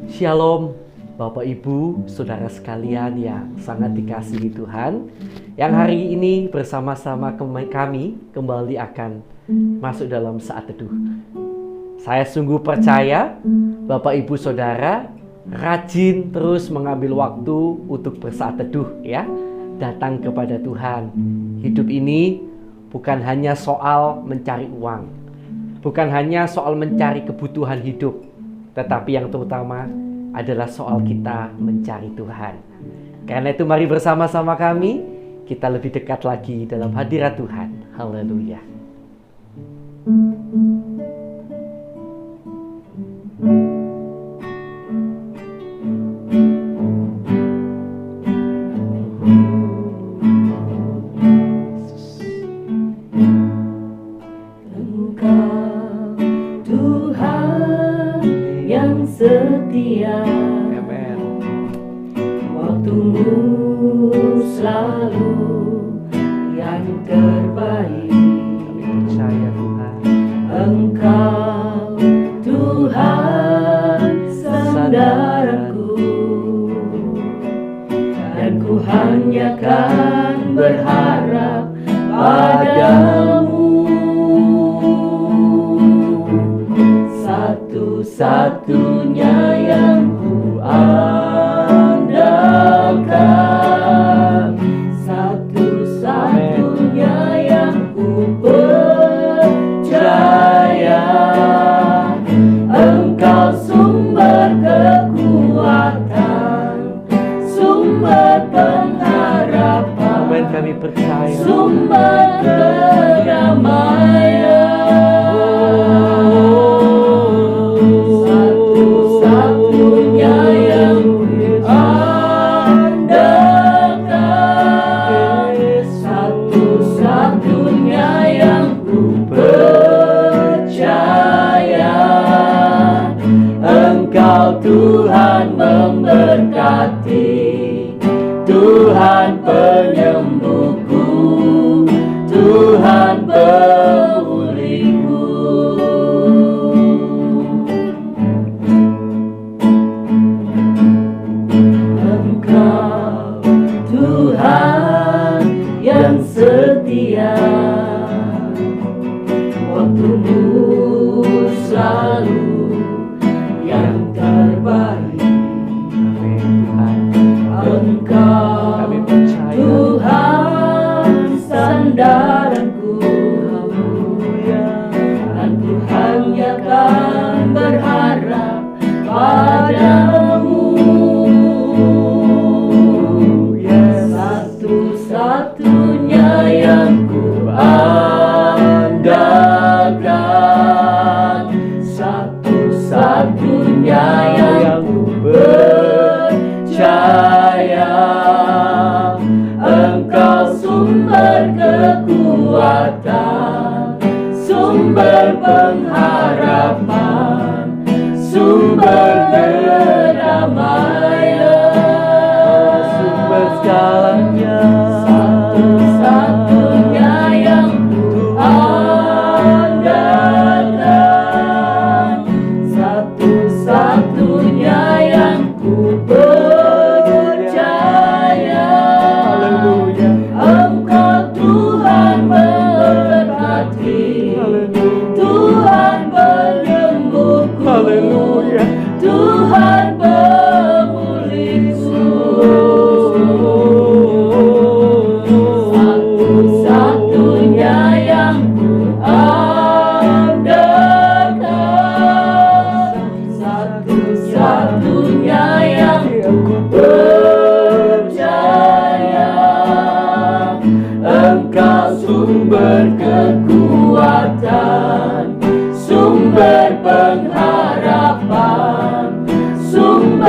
Shalom Bapak Ibu, Saudara sekalian yang sangat dikasihi Tuhan, yang hari ini bersama-sama kami kembali akan masuk dalam saat teduh. Saya sungguh percaya Bapak Ibu Saudara rajin terus mengambil waktu untuk bersaat teduh ya, datang kepada Tuhan. Hidup ini bukan hanya soal mencari uang, bukan hanya soal mencari kebutuhan hidup, tetapi yang terutama adalah soal kita mencari Tuhan. Karena itu mari bersama-sama kami kita lebih dekat lagi dalam hadirat Tuhan. Haleluya. Setia, amen. Waktumu selalu yang terbaik. Kami percaya Tuhan. Engkau Tuhan sandaranku, dan ku hanya kan berharap padamu. Satu-satunya yang ku andalkan, satu-satunya yang ku percaya. Engkau sumber kekuatan, sumber pengharapan. Amin, kami percaya. Sumber kedamaian. Tuhan memberkati, Tuhan penyembuhku, Tuhan pemulihku. Engkau Tuhan yang setia, waktumu selalu yang terbaik. Engkau Tuhan sandaranku, dan ku hanya kan berharap padamu. Satu-satunya yang ku andalkan, satu-satunya yang ku percaya. Engkau sumber kekuatan, sumber pengharapan, sumber kedamaian, sumber segalanya. Satu-satunya yang ku andalkan, satu-satunya yang ku percaya. Haleluya. Engkau Tuhan memberkati, Tuhan penyembuhku. Haleluya. Tuhan pemulihku. Satu-satunya yang ku andalkan, satu-satunya yang ku percaya. Engkau sumber kekuatan, sumber pengharapan, sumber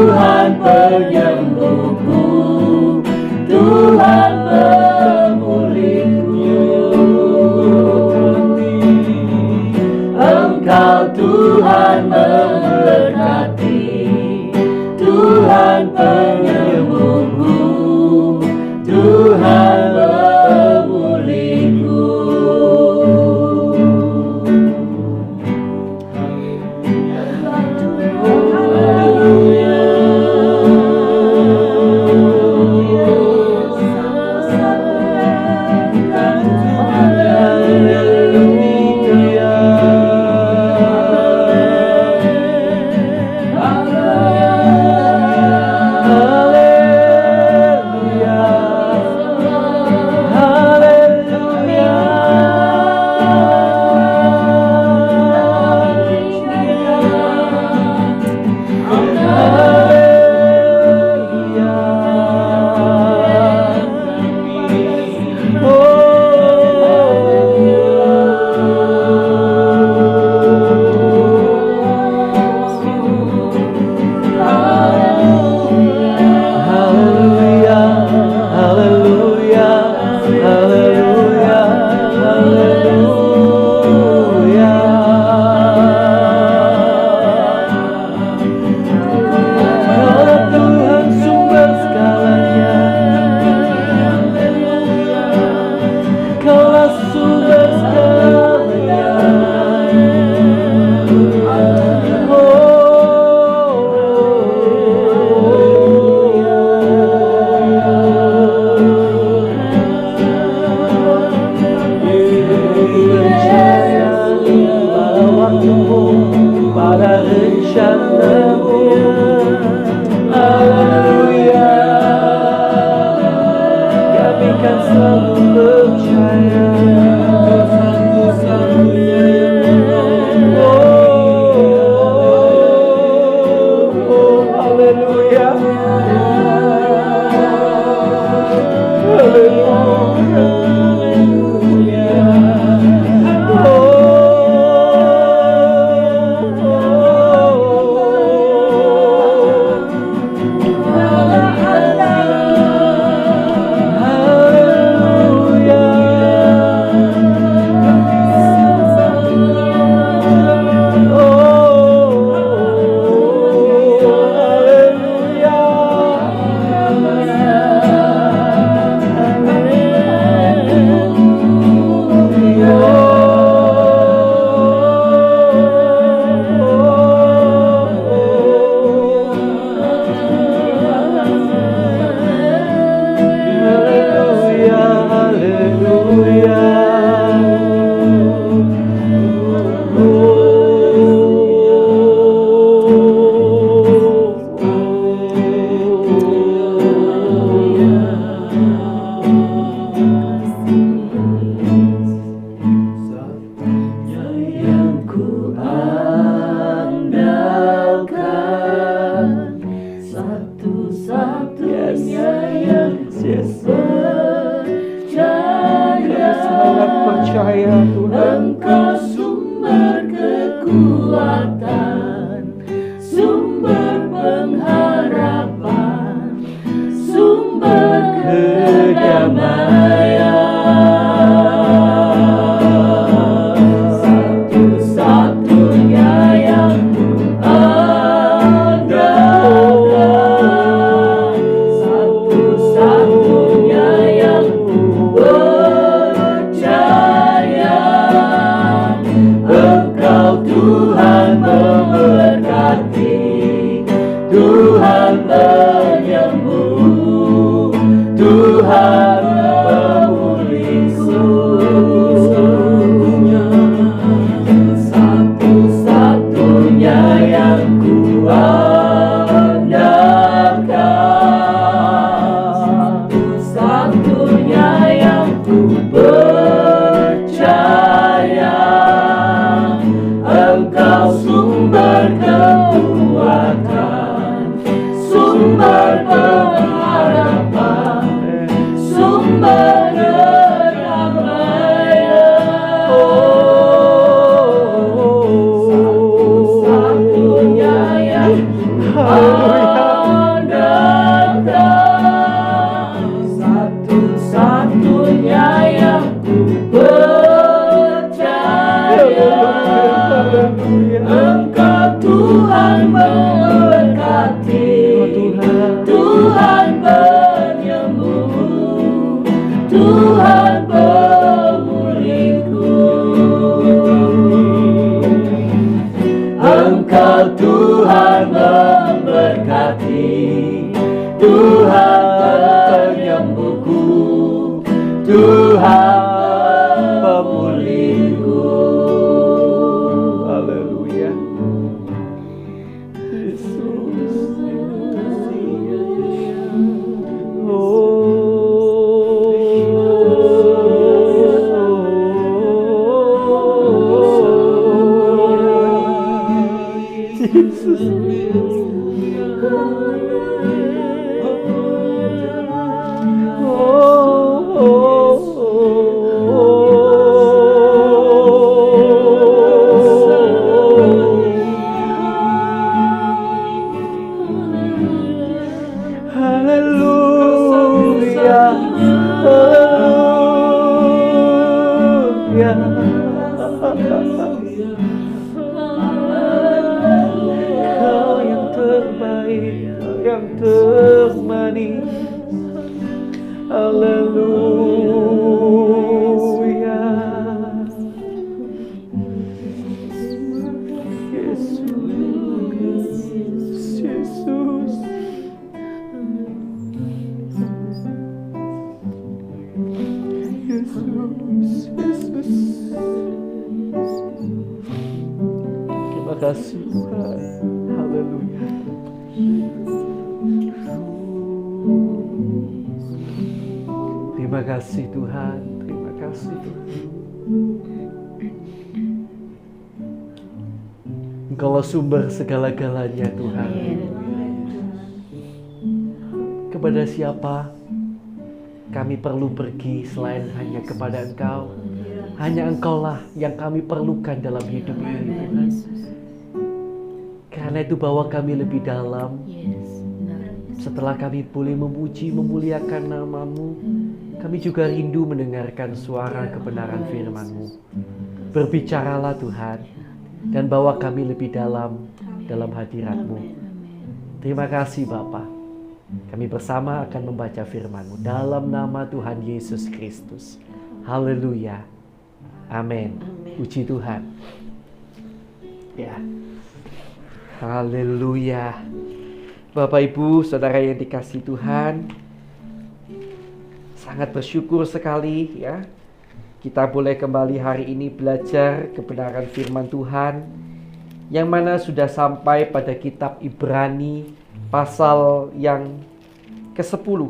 Tuhan penyembuhku, Tuhan pemulihku. Engkau Tuhan memberkati, Tuhan penyembuhku, Tuhan pemulihku. Haleluya. Tuhan pemulihku. Engkau Tuhan memberkati, Tuhan penyembuhku, Tuhan pemulihku. Haleluya. Yesus. Kau yang terbaik, yang termanis. Haleluya. Yesus, Yesus. Yesus. Terima kasih Tuhan. Haleluya. Terima kasih Tuhan. Terima kasih Tuhan. Engkaulah sumber segala-galanya Tuhan. Kepada siapa kami perlu pergi selain hanya kepada Engkau? Hanya Engkaulah yang kami perlukan dalam hidup ini Tuhan. Karena itu bawa kami lebih dalam. Setelah kami boleh memuji, memuliakan nama-Mu, kami juga rindu mendengarkan suara kebenaran firman-Mu. Berbicaralah Tuhan, dan bawa kami lebih dalam hadirat-Mu. Terima kasih Bapa. Kami bersama akan membaca firman-Mu dalam nama Tuhan Yesus Kristus. Haleluya. Amin. Puji Tuhan. Ya. Haleluya. Bapak Ibu, Saudara yang dikasihi Tuhan, sangat bersyukur sekali ya, kita boleh kembali hari ini belajar kebenaran firman Tuhan, yang mana sudah sampai pada kitab Ibrani pasal yang ke-10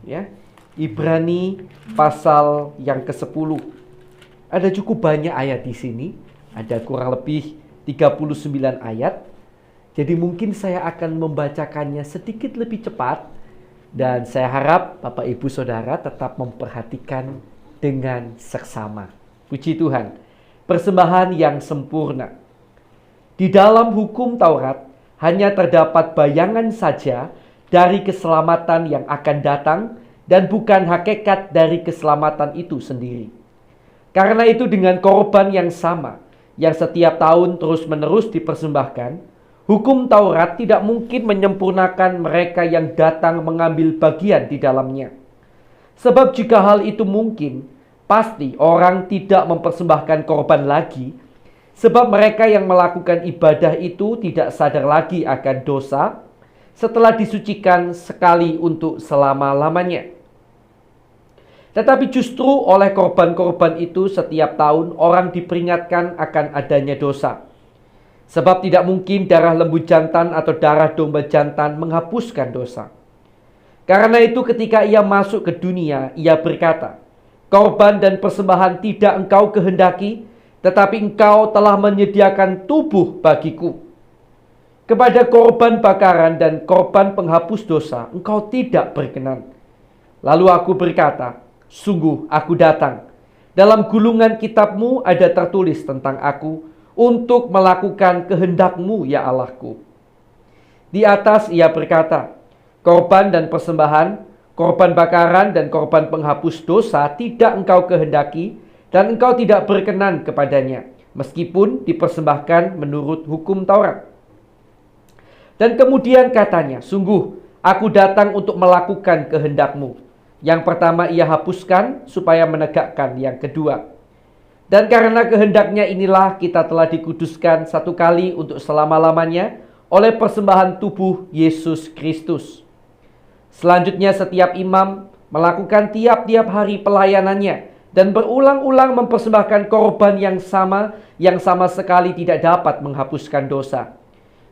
ya. Ibrani pasal yang ke-10. Ada cukup banyak ayat di sini, ada kurang lebih 39 ayat. Jadi mungkin saya akan membacakannya sedikit lebih cepat, dan saya harap Bapak Ibu Saudara tetap memperhatikan dengan seksama. Puji Tuhan. Persembahan yang sempurna. Di dalam hukum Taurat hanya terdapat bayangan saja dari keselamatan yang akan datang, dan bukan hakikat dari keselamatan itu sendiri. Karena itu dengan korban yang sama, yang setiap tahun terus-menerus dipersembahkan, hukum Taurat tidak mungkin menyempurnakan mereka yang datang mengambil bagian di dalamnya. Sebab jika hal itu mungkin, pasti orang tidak mempersembahkan korban lagi, sebab mereka yang melakukan ibadah itu tidak sadar lagi akan dosa setelah disucikan sekali untuk selama-lamanya. Tetapi justru oleh korban-korban itu setiap tahun orang diperingatkan akan adanya dosa. Sebab tidak mungkin darah lembu jantan atau darah domba jantan menghapuskan dosa. Karena itu ketika ia masuk ke dunia, ia berkata, korban dan persembahan tidak engkau kehendaki, tetapi engkau telah menyediakan tubuh bagiku. Kepada korban bakaran dan korban penghapus dosa, engkau tidak berkenan. Lalu aku berkata, sungguh aku datang. Dalam gulungan kitab-Mu ada tertulis tentang aku, untuk melakukan kehendak-Mu ya Allahku. Di atas ia berkata, korban dan persembahan, korban bakaran dan korban penghapus dosa tidak engkau kehendaki, dan engkau tidak berkenan kepadanya, meskipun dipersembahkan menurut hukum Taurat. Dan kemudian katanya, sungguh aku datang untuk melakukan kehendak-Mu. Yang pertama ia hapuskan supaya menegakkan yang kedua. Dan karena kehendaknya inilah kita telah dikuduskan satu kali untuk selama-lamanya oleh persembahan tubuh Yesus Kristus. Selanjutnya setiap imam melakukan tiap-tiap hari pelayanannya dan berulang-ulang mempersembahkan korban yang sama sekali tidak dapat menghapuskan dosa.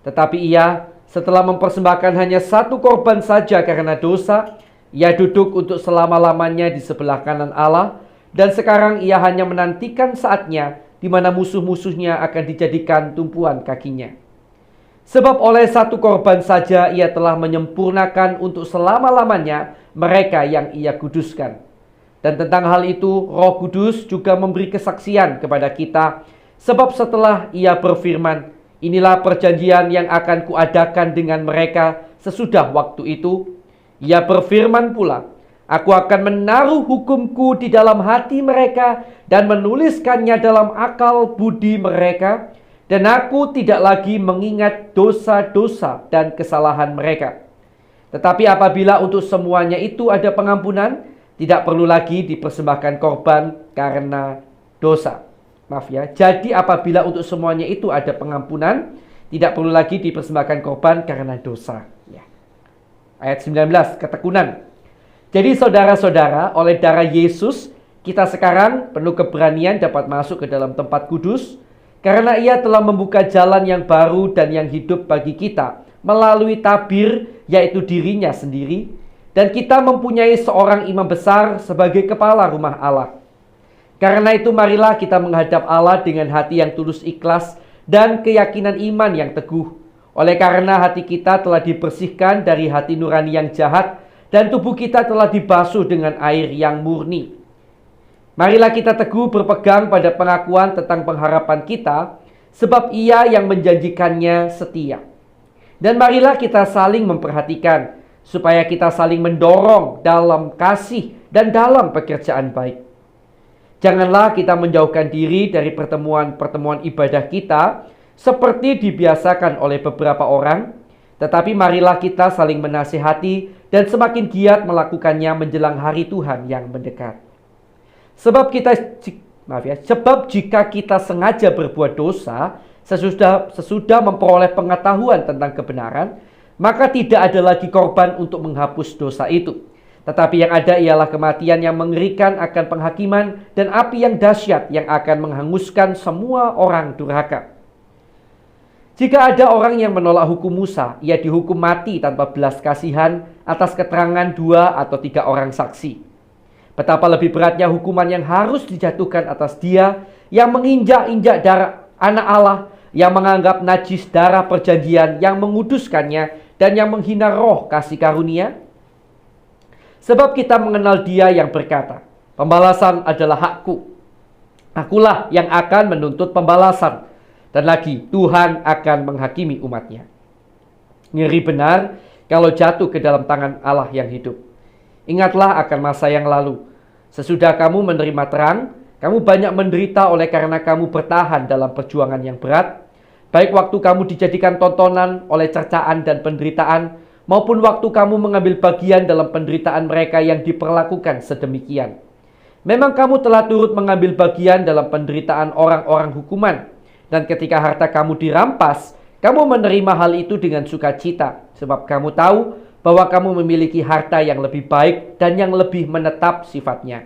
Tetapi ia setelah mempersembahkan hanya satu korban saja karena dosa, ia duduk untuk selama-lamanya di sebelah kanan Allah, dan sekarang ia hanya menantikan saatnya di mana musuh-musuhnya akan dijadikan tumpuan kakinya. Sebab oleh satu korban saja ia telah menyempurnakan untuk selama-lamanya mereka yang ia kuduskan. Dan tentang hal itu Roh Kudus juga memberi kesaksian kepada kita, sebab setelah ia berfirman, inilah perjanjian yang akan kuadakan dengan mereka sesudah waktu itu. Ia berfirman pula, aku akan menaruh hukumku di dalam hati mereka dan menuliskannya dalam akal budi mereka, dan aku tidak lagi mengingat dosa-dosa dan kesalahan mereka. Tetapi apabila untuk semuanya itu ada pengampunan, tidak perlu lagi dipersembahkan korban karena dosa. Maaf ya, jadi apabila untuk semuanya itu ada pengampunan, tidak perlu lagi dipersembahkan korban karena dosa. Ya. Ayat 19, ketekunan. Jadi saudara-saudara, oleh darah Yesus, kita sekarang penuh keberanian dapat masuk ke dalam tempat kudus, karena ia telah membuka jalan yang baru dan yang hidup bagi kita, melalui tabir, yaitu dirinya sendiri, dan kita mempunyai seorang imam besar sebagai kepala rumah Allah. Karena itu marilah kita menghadap Allah dengan hati yang tulus ikhlas dan keyakinan iman yang teguh. Oleh karena hati kita telah dibersihkan dari hati nurani yang jahat, dan tubuh kita telah dibasuh dengan air yang murni. Marilah kita teguh berpegang pada pengakuan tentang pengharapan kita, sebab ia yang menjanjikannya setia. Dan marilah kita saling memperhatikan, supaya kita saling mendorong dalam kasih dan dalam pekerjaan baik. Janganlah kita menjauhkan diri dari pertemuan-pertemuan ibadah kita, seperti dibiasakan oleh beberapa orang, tetapi marilah kita saling menasihati dan semakin giat melakukannya menjelang hari Tuhan yang mendekat. Sebab jika kita sengaja berbuat dosa sesudah memperoleh pengetahuan tentang kebenaran, maka tidak ada lagi korban untuk menghapus dosa itu. Tetapi yang ada ialah kematian yang mengerikan akan penghakiman dan api yang dahsyat yang akan menghanguskan semua orang durhaka. Jika ada orang yang menolak hukum Musa, ia dihukum mati tanpa belas kasihan atas keterangan 2 atau 3 orang saksi. Betapa lebih beratnya hukuman yang harus dijatuhkan atas dia yang menginjak-injak darah anak Allah, yang menganggap najis darah perjanjian, yang menguduskannya, dan yang menghina roh kasih karunia. Sebab kita mengenal dia yang berkata, pembalasan adalah hakku. Akulah yang akan menuntut pembalasan. Dan lagi, Tuhan akan menghakimi umatnya. Ngeri benar kalau jatuh ke dalam tangan Allah yang hidup. Ingatlah akan masa yang lalu. Sesudah kamu menerima terang, kamu banyak menderita oleh karena kamu bertahan dalam perjuangan yang berat. Baik waktu kamu dijadikan tontonan oleh cercaan dan penderitaan, maupun waktu kamu mengambil bagian dalam penderitaan mereka yang diperlakukan sedemikian. Memang kamu telah turut mengambil bagian dalam penderitaan orang-orang hukuman. Dan ketika harta kamu dirampas, kamu menerima hal itu dengan sukacita, sebab kamu tahu bahwa kamu memiliki harta yang lebih baik dan yang lebih menetap sifatnya.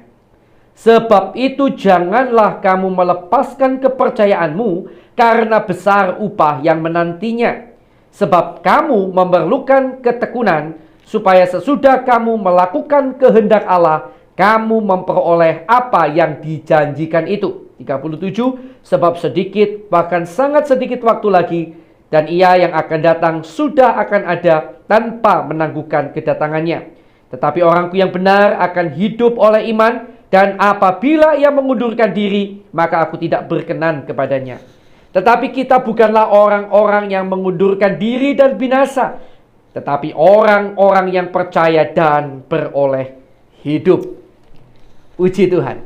Sebab itu janganlah kamu melepaskan kepercayaanmu karena besar upah yang menantinya. Sebab kamu memerlukan ketekunan supaya sesudah kamu melakukan kehendak Allah, kamu memperoleh apa yang dijanjikan itu. 37, sebab sedikit, bahkan sangat sedikit waktu lagi, dan ia yang akan datang sudah akan ada tanpa menangguhkan kedatangannya. Tetapi orangku yang benar akan hidup oleh iman, dan apabila ia mengundurkan diri, maka aku tidak berkenan kepadanya. Tetapi kita bukanlah orang-orang yang mengundurkan diri dan binasa, tetapi orang-orang yang percaya dan beroleh hidup. Puji Tuhan.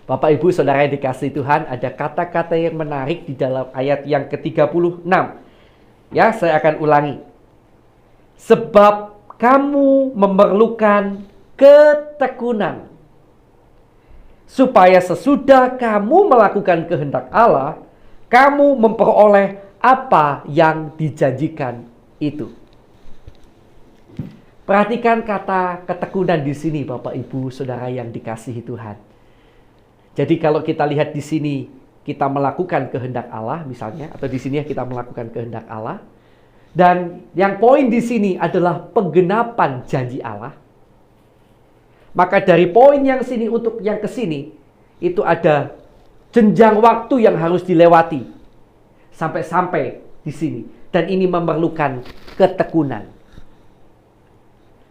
Bapak, Ibu, Saudara yang dikasihi Tuhan, ada kata-kata yang menarik di dalam ayat yang ke-36. Ya, saya akan ulangi. Sebab kamu memerlukan ketekunan. Supaya sesudah kamu melakukan kehendak Allah, kamu memperoleh apa yang dijanjikan itu. Perhatikan kata ketekunan di sini, Bapak, Ibu, Saudara yang dikasihi Tuhan. Jadi kalau kita lihat di sini, kita melakukan kehendak Allah misalnya, atau di sini kita melakukan kehendak Allah. Dan yang poin di sini adalah penggenapan janji Allah. Maka dari poin yang sini untuk yang ke sini, itu ada jenjang waktu yang harus dilewati. Sampai-sampai di sini. Dan ini memerlukan ketekunan.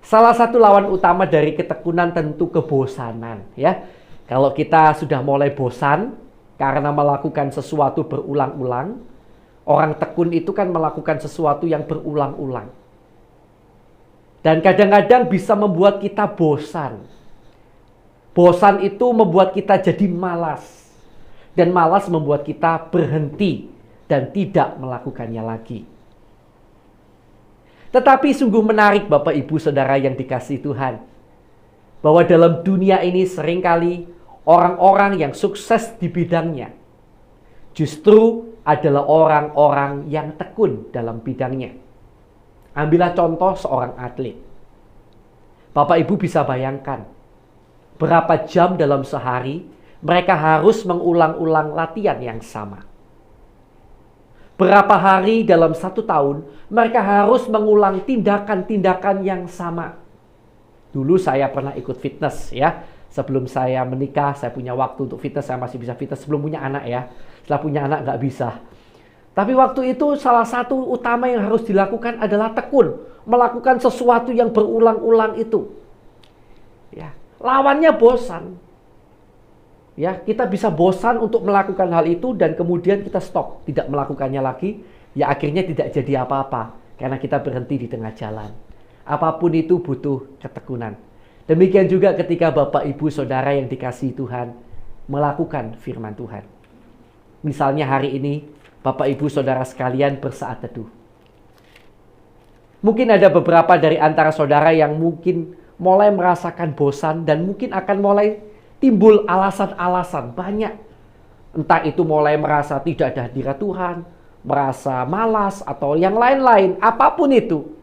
Salah satu lawan utama dari ketekunan tentu kebosanan, ya. Kalau kita sudah mulai bosan karena melakukan sesuatu berulang-ulang, orang tekun itu kan melakukan sesuatu yang berulang-ulang. Dan kadang-kadang bisa membuat kita bosan. Bosan itu membuat kita jadi malas. Dan malas membuat kita berhenti dan tidak melakukannya lagi. Tetapi sungguh menarik, Bapak, Ibu, Saudara yang dikasihi Tuhan, bahwa dalam dunia ini seringkali orang-orang yang sukses di bidangnya justru adalah orang-orang yang tekun dalam bidangnya. Ambillah contoh seorang atlet. Bapak, Ibu bisa bayangkan berapa jam dalam sehari mereka harus mengulang-ulang latihan yang sama. Berapa hari dalam 1 tahun mereka harus mengulang tindakan-tindakan yang sama. Dulu saya pernah ikut fitness, ya. Sebelum saya menikah, saya punya waktu untuk fitness. Saya masih bisa fitness sebelum punya anak, ya. Setelah punya anak nggak bisa. Tapi waktu itu salah satu utama yang harus dilakukan adalah tekun. Melakukan sesuatu yang berulang-ulang itu. Ya, lawannya bosan. Ya, kita bisa bosan untuk melakukan hal itu dan kemudian kita stop, tidak melakukannya lagi. Ya akhirnya tidak jadi apa-apa karena kita berhenti di tengah jalan. Apapun itu butuh ketekunan. Demikian juga ketika Bapak, Ibu, Saudara yang dikasihi Tuhan melakukan firman Tuhan. Misalnya hari ini Bapak, Ibu, Saudara sekalian bersaat teduh. Mungkin ada beberapa dari antara saudara yang mungkin mulai merasakan bosan dan mungkin akan mulai timbul alasan-alasan banyak. Entah itu mulai merasa tidak ada hadirat Tuhan, merasa malas, atau yang lain-lain, apapun itu.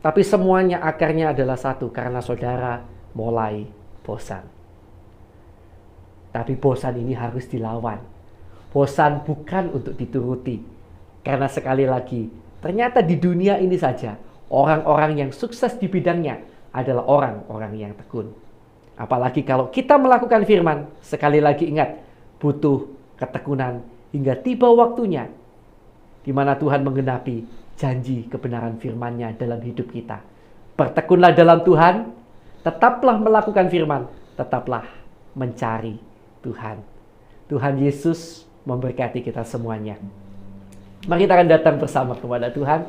Tapi semuanya akarnya adalah satu, karena saudara mulai bosan. Tapi bosan ini harus dilawan. Bosan bukan untuk dituruti. Karena sekali lagi, ternyata di dunia ini saja, orang-orang yang sukses di bidangnya adalah orang-orang yang tekun. Apalagi kalau kita melakukan firman, sekali lagi ingat, butuh ketekunan hingga tiba waktunya di mana Tuhan menggenapi janji kebenaran firman-Nya dalam hidup kita. Bertekunlah dalam Tuhan, tetaplah melakukan firman, tetaplah mencari Tuhan. Tuhan Yesus memberkati kita semuanya. Mari kita akan datang bersama kepada Tuhan.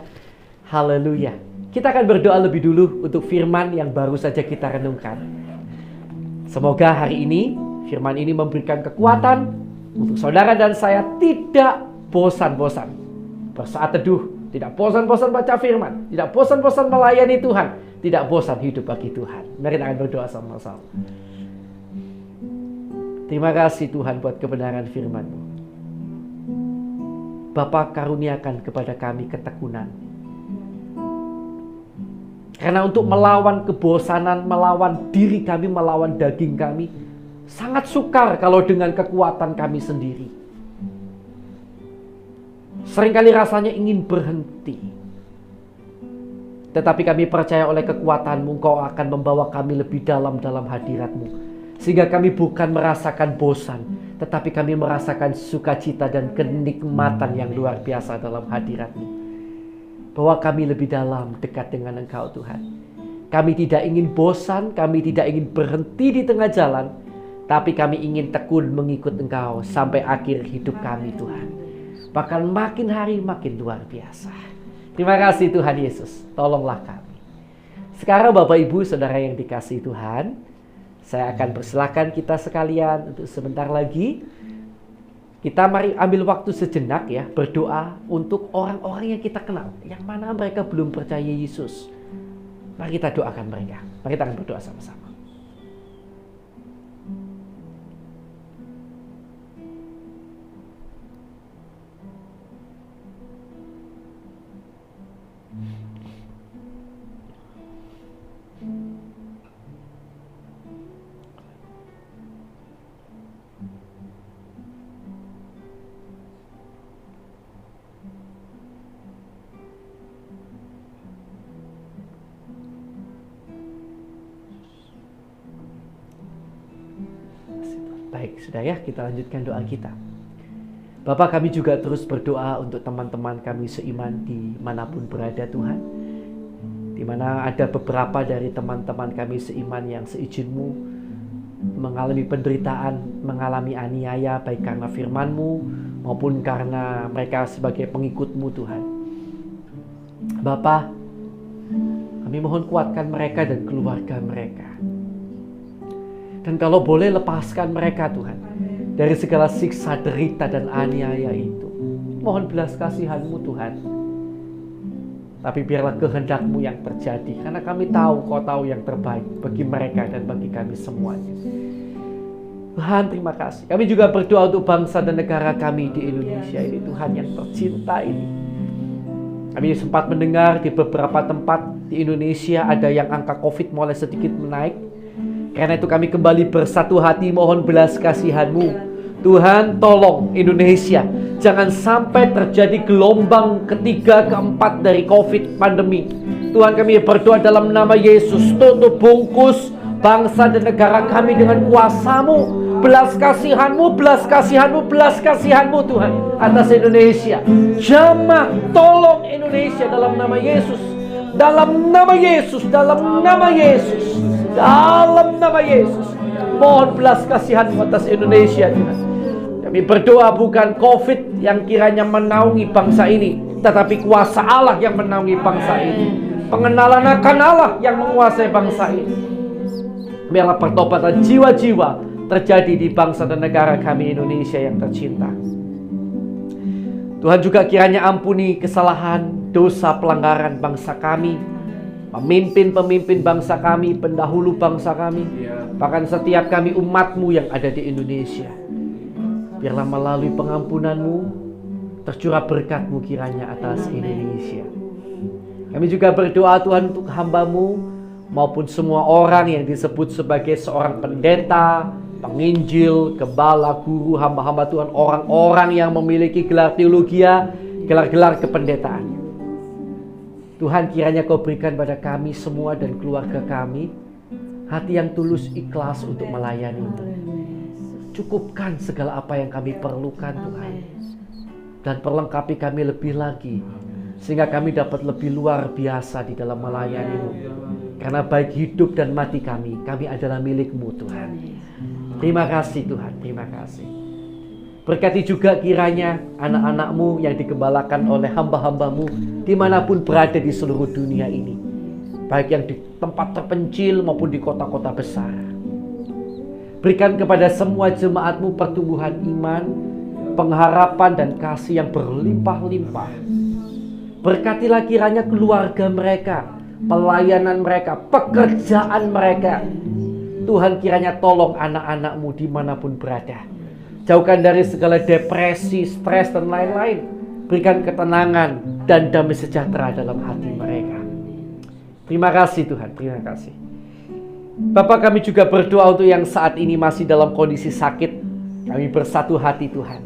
Haleluya. Kita akan berdoa lebih dulu untuk firman yang baru saja kita renungkan. Semoga hari ini firman ini memberikan kekuatan untuk saudara dan saya tidak bosan-bosan bersaat teduh, tidak bosan-bosan baca firman, tidak bosan-bosan melayani Tuhan, tidak bosan hidup bagi Tuhan. Mari kita akan berdoa sama-sama. Terima kasih Tuhan buat kebenaran firman-Mu. Bapa, karuniakan kepada kami ketekunan. Karena untuk melawan kebosanan, melawan diri kami, melawan daging kami, sangat sukar kalau dengan kekuatan kami sendiri. Seringkali rasanya ingin berhenti. Tetapi kami percaya oleh kekuatan-Mu, Engkau akan membawa kami lebih dalam hadirat-Mu. Sehingga kami bukan merasakan bosan, tetapi kami merasakan sukacita dan kenikmatan yang luar biasa dalam hadirat-Mu. Bahwa kami lebih dalam dekat dengan Engkau Tuhan. Kami tidak ingin bosan, kami tidak ingin berhenti di tengah jalan, tapi kami ingin tekun mengikut Engkau sampai akhir hidup kami Tuhan. Bahkan makin hari makin luar biasa. Terima kasih Tuhan Yesus, tolonglah kami. Sekarang Bapak, Ibu, Saudara yang dikasihi Tuhan, saya akan persilakan kita sekalian untuk sebentar lagi kita mari ambil waktu sejenak ya, berdoa untuk orang-orang yang kita kenal, yang mana mereka belum percaya Yesus. Mari kita doakan mereka. Mari kita akan berdoa sama-sama. Baik, sudah ya, kita lanjutkan doa kita. Bapa, kami juga terus berdoa untuk teman-teman kami seiman di manapun berada Tuhan. Di mana ada beberapa dari teman-teman kami seiman yang seizin-Mu mengalami penderitaan, mengalami aniaya baik karena firman-Mu maupun karena mereka sebagai pengikut-Mu Tuhan. Bapa, kami mohon kuatkan mereka dan keluarga mereka. Dan kalau boleh lepaskan mereka Tuhan dari segala siksa, derita, dan aniaya itu. Mohon belas kasihan-Mu Tuhan. Tapi biarlah kehendak-Mu yang terjadi. Karena kami tahu Kau tahu yang terbaik bagi mereka dan bagi kami semuanya. Tuhan, terima kasih. Kami juga berdoa untuk bangsa dan negara kami di Indonesia ini, Tuhan yang tercinta ini. Kami sempat mendengar di beberapa tempat di Indonesia ada yang angka COVID mulai sedikit menaik. Karena itu kami kembali bersatu hati mohon belas kasihan-Mu. Tuhan, tolong Indonesia. Jangan sampai terjadi gelombang ketiga, keempat dari COVID pandemi. Tuhan, kami berdoa dalam nama Yesus. Tutup bungkus bangsa dan negara kami dengan kuasa-Mu. Belas kasihan-Mu, belas kasihan-Mu, belas kasihan-Mu Tuhan atas Indonesia. Jamah, tolong Indonesia dalam nama Yesus. Dalam nama Yesus, dalam nama Yesus, dalam nama Yesus. Mohon belas kasihan-Mu atas Indonesia Tuhan. Kami berdoa bukan COVID yang kiranya menaungi bangsa ini, tetapi kuasa Allah yang menaungi bangsa ini. Pengenalan akan Allah yang menguasai bangsa ini. Biarlah pertobatan jiwa-jiwa terjadi di bangsa dan negara kami Indonesia yang tercinta. Tuhan juga kiranya ampuni kesalahan, dosa, pelanggaran bangsa kami, pemimpin-pemimpin bangsa kami, pendahulu bangsa kami, bahkan setiap kami umat-Mu yang ada di Indonesia. Biarlah melalui pengampunan-Mu tercurah berkat-Mu kiranya atas Indonesia. Kami juga berdoa Tuhan untuk hamba-Mu maupun semua orang yang disebut sebagai seorang pendeta, penginjil, gembala, guru, hamba-hamba Tuhan, orang-orang yang memiliki gelar teologia, gelar-gelar kependetaan. Tuhan, kiranya Kau berikan pada kami semua dan keluarga kami hati yang tulus ikhlas untuk melayani-Mu. Cukupkan segala apa yang kami perlukan Tuhan, dan perlengkapi kami lebih lagi sehingga kami dapat lebih luar biasa di dalam melayani-Mu. Karena baik hidup dan mati kami adalah milik-Mu Tuhan. Terima kasih Tuhan, terima kasih. Berkati juga kiranya anak-anak-Mu yang digembalakan oleh hamba-hamba-Mu dimanapun berada di seluruh dunia ini, baik yang di tempat terpencil maupun di kota-kota besar. Berikan kepada semua jemaat-Mu pertumbuhan iman, pengharapan dan kasih yang berlimpah-limpah. Berkatilah kiranya keluarga mereka, pelayanan mereka, pekerjaan mereka. Tuhan, kiranya tolong anak-anak-Mu dimanapun berada. Jauhkan dari segala depresi, stres dan lain-lain. Berikan ketenangan dan damai sejahtera dalam hati mereka. Terima kasih Tuhan, terima kasih. Bapak, kami juga berdoa untuk yang saat ini masih dalam kondisi sakit. Kami bersatu hati Tuhan.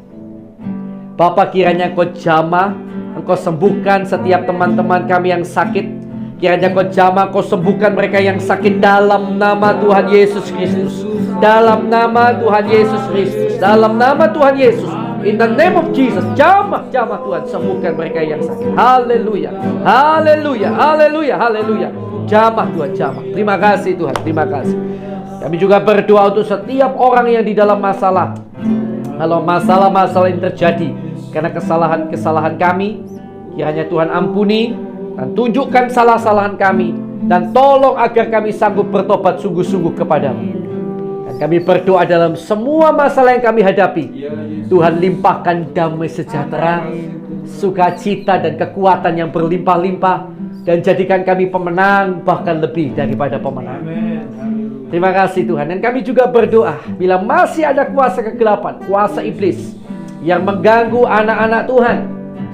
Bapak, kiranya Engkau jamah, Engkau sembuhkan setiap teman-teman kami yang sakit. Kiranya Kau jamah, Kau sembuhkan mereka yang sakit dalam nama Tuhan Yesus Kristus. Dalam nama Tuhan Yesus Kristus. Dalam nama Tuhan Yesus. In the name of Jesus. Jamah Tuhan, sembuhkan mereka yang sakit. Haleluya. Haleluya. Haleluya. Haleluya. Jamah Tuhan, jamah. Terima kasih Tuhan, terima kasih. Kami juga berdoa untuk setiap orang yang di dalam masalah. Kalau masalah-masalah yang terjadi karena kesalahan-kesalahan kami, kiranya Tuhan ampuni dan tunjukkan salah-salahan kami, dan tolong agar kami sanggup bertobat sungguh-sungguh kepadamu. Dan kami berdoa dalam semua masalah yang kami hadapi, Tuhan limpahkan damai sejahtera, sukacita dan kekuatan yang berlimpah-limpah dan jadikan kami pemenang, bahkan lebih daripada pemenang. Terima kasih Tuhan. Dan kami juga berdoa, bila masih ada kuasa kegelapan, kuasa iblis yang mengganggu anak-anak Tuhan,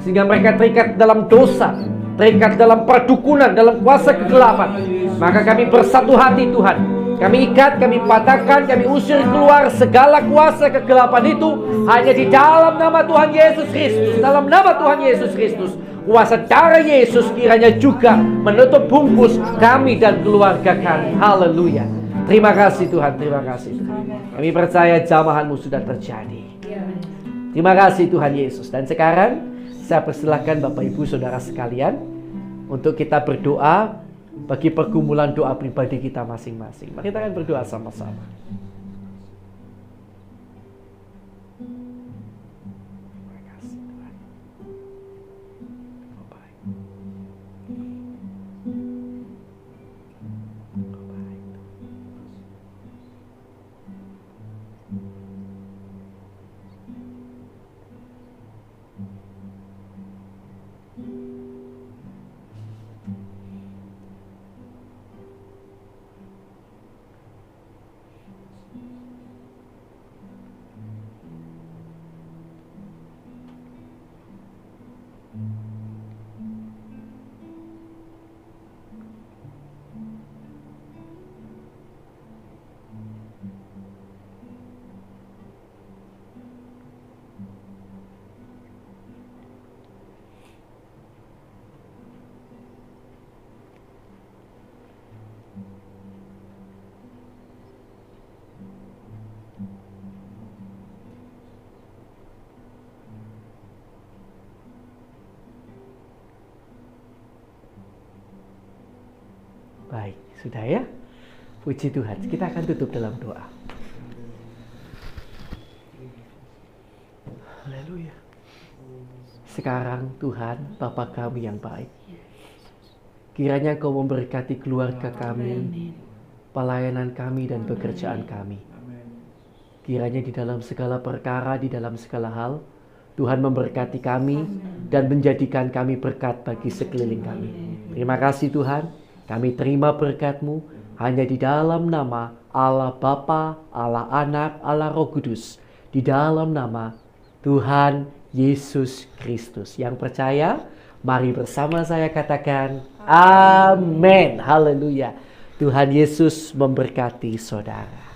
sehingga mereka terikat dalam dosa, terikat dalam perdukunan, dalam kuasa kegelapan, maka kami bersatu hati Tuhan. Kami ikat, kami patahkan, kami usir keluar segala kuasa kegelapan itu hanya di dalam nama Tuhan Yesus Kristus. Dalam nama Tuhan Yesus Kristus, kuasa darah Yesus kiranya juga menutup bungkus kami dan keluarga kami. Haleluya. Terima kasih Tuhan, terima kasih Tuhan. Kami percaya jamahan-Mu sudah terjadi. Terima kasih Tuhan Yesus. Dan sekarang saya persilakan Bapak Ibu Saudara sekalian untuk kita berdoa bagi pergumulan doa pribadi kita masing-masing. Mari kita akan berdoa sama-sama. Terima kasih Tuhan. Oh, baik. Oh, baik. Baik, sudah ya. Puji Tuhan. Kita akan tutup dalam doa. Haleluya. Sekarang Tuhan, Bapa kami yang baik, kiranya Kau memberkati keluarga kami, pelayanan kami dan pekerjaan kami. Kiranya di dalam segala perkara, di dalam segala hal, Tuhan memberkati kami dan menjadikan kami berkat bagi sekeliling kami. Terima kasih Tuhan. Kami terima berkat-Mu hanya di dalam nama Allah Bapa, Allah Anak, Allah Roh Kudus. Di dalam nama Tuhan Yesus Kristus. Yang percaya, mari bersama saya katakan amin. Haleluya. Tuhan Yesus memberkati saudara.